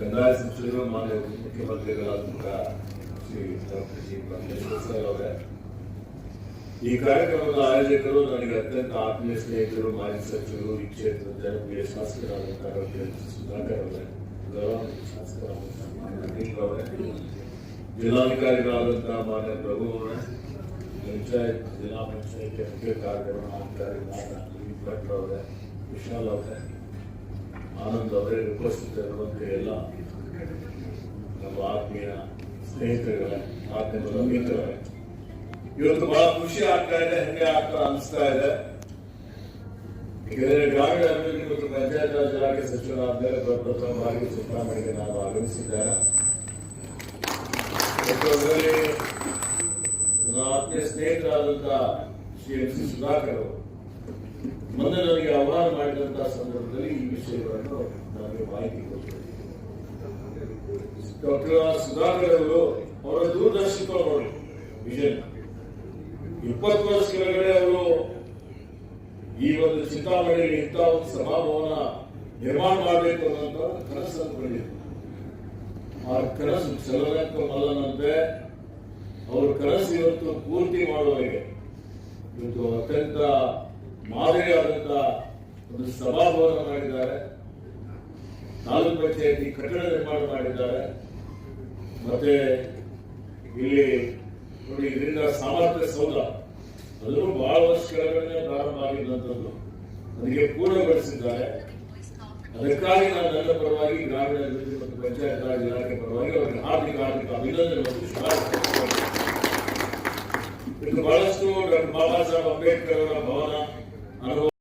ಕಂದಾಯ ಸಚಿವರು ಮಾನ್ಯ ಮುಖ್ಯಮಂತ್ರಿಗಳಾದಂತಹ ಶ್ರೀ ಡಾಕ್ಟರ್ ಜಿ ಪರಮೇಶ್ವರ್ ಅವರೇ, ಈ ಕಾರ್ಯಕ್ರಮದ ಆಯೋಜಕರು ನನಗೆ ಅತ್ಯಂತ ಆತ್ಮೀಯ ಸ್ನೇಹಿತರು, ಮಾಜಿ ಸಚಿವರು, ಈ ಕ್ಷೇತ್ರದ ಜನಪ್ರಿಯ ಶಾಸಕರಾದಂತಹ ಡಾಕ್ಟರ್ ಸುಧಾಕರ್ ಅವರೇ, ಗೌರವಾನ್ವಿತ ಶಾಸಕರಾದಂತಹ ಅನಿಲ್ ಅವರೇ, ಜಿಲ್ಲಾಧಿಕಾರಿಗಳಾದಂತಹ ಮಾನ್ಯ ಪ್ರಭು ಅವರೇ, ಪಂಚಾಯತ್ ಜಿಲ್ಲಾ ಪಂಚಾಯತ್ ಮುಖ್ಯ ಕಾರ್ಯನಿರ್ವಹಣಾಧಿಕಾರಿ ಭಟ್ ಅವರೇ, ವಿಶಾಲ್ ಅವರೇ, ಆನಂದ್ ಅವರೇ, ಉಪಸ್ಥಿತರಿರುವಂತೆ ಎಲ್ಲ ನಮ್ಮ ಆತ್ಮೀಯ ಸ್ನೇಹಿತರುಗಳೇ, ಮಾಧ್ಯಮದ ಮಿತ್ರರೇ, ಇವತ್ತು ಬಹಳ ಖುಷಿ ಆಗ್ತಾ ಇದೆ, ಹೆಮ್ಮೆ ಆಗ್ತಾ ಅನಿಸ್ತಾ ಇದೆ. ಯಾಕಂದ್ರೆ ಗ್ರಾಮೀಣ ಅಭಿವೃದ್ಧಿ ಮತ್ತು ಪಂಚಾಯತ್ ರಾಜ್ ಇಲಾಖೆ ಸಚಿವರಾದ ಪ್ರಥಮ ಬಾರಿಗೆ ಚಿಂತಾಮಣಿಗೆ ನಾವು ಆಗಮಿಸಿದ್ದಾರೆ. ಅದರಲ್ಲಿ ನನ್ನ ಆತ್ಮೀಯ ಸ್ನೇಹಿತರಾದಂತಹ ಶ್ರೀ ಎಂ ಸಿ ಸುಧಾಕರ್ ಅವರು ಮೊನ್ನೆ ನನಗೆ ಆಹ್ವಾನ ಮಾಡಿದಂತಹ ಸಂದರ್ಭದಲ್ಲಿ ಈ ವಿಷಯಗಳನ್ನು ನನಗೆ ಮಾಹಿತಿ ಕೊಟ್ಟರು. ಡಾಕ್ಟರ್ ಸುಧಾಕರ್ ಅವರು ಅವರ ದೂರದರ್ಶಿತ್ವ ನೋಡಿ ವಿಷನ್ 20 ವರ್ಷ ಕೆಳಗಡೆ ಅವರು ಈ ಒಂದು ಚಿಂತಾಮಣಿಯಲ್ಲಿ ಇಂಥ ಒಂದು ಸಭಾಭವನ ನಿರ್ಮಾಣ ಮಾಡಬೇಕು ಅನ್ನೋಂಥ ಕನಸನ್ನು ಕಂಡಿದ್ರು. ಆ ಕನಸು ಚಲನಕ್ಕ ಮಲ್ಲನಂತೆ ಅವ್ರ ಕನಸು ಇವತ್ತು ಪೂರ್ತಿ ಮಾಡುವವರೆಗೆ ಇವತ್ತು ಅತ್ಯಂತ ಮಾದರಿಯಾದಂತ ಒಂದು ಸಭಾಭವನ ಮಾಡಿದ್ದಾರೆ, ತಾಲೂಕು ಪಂಚಾಯತಿ ಕಟ್ಟಡ ನಿರ್ಮಾಣ ಮಾಡಿದ್ದಾರೆ. ಮತ್ತೆ ಇಲ್ಲಿ ನೋಡಿ, ಇದರಿಂದ ಸಾಮರ್ಥ್ಯ ಸೌಧ ಅದನ್ನು ಬಹಳ ವರ್ಷ ಕೆಳಗಡೆ ಪ್ರಾರಂಭ ಆಗಿದ್ದಂಥದ್ದು, ಅದಕ್ಕೆ ಪೂರ್ಣಗೊಳಿಸಿದ್ದಾರೆ. ಅದಕ್ಕಾಗಿ ನಾನು ನನ್ನ ಪರವಾಗಿ ಗ್ರಾಮೀಣ ಅಭಿವೃದ್ಧಿ ಮತ್ತು ಪಂಚಾಯತ್ ರಾಜ್ ಇಲಾಖೆ ಪರವಾಗಿ ಅವರಿಗೆ ಹಾರ್ದಿಕ ಅಭಿನಂದನೆ ಮತ್ತು ಶುಭಾಶಯ. ಬಹಳಷ್ಟು ಡಾಕ್ಟರ್ ಬಾಬಾ ಸಾಹೇಬ್ ಅಂಬೇಡ್ಕರ್ ಅವರ ಭವನ ಅನುಭವ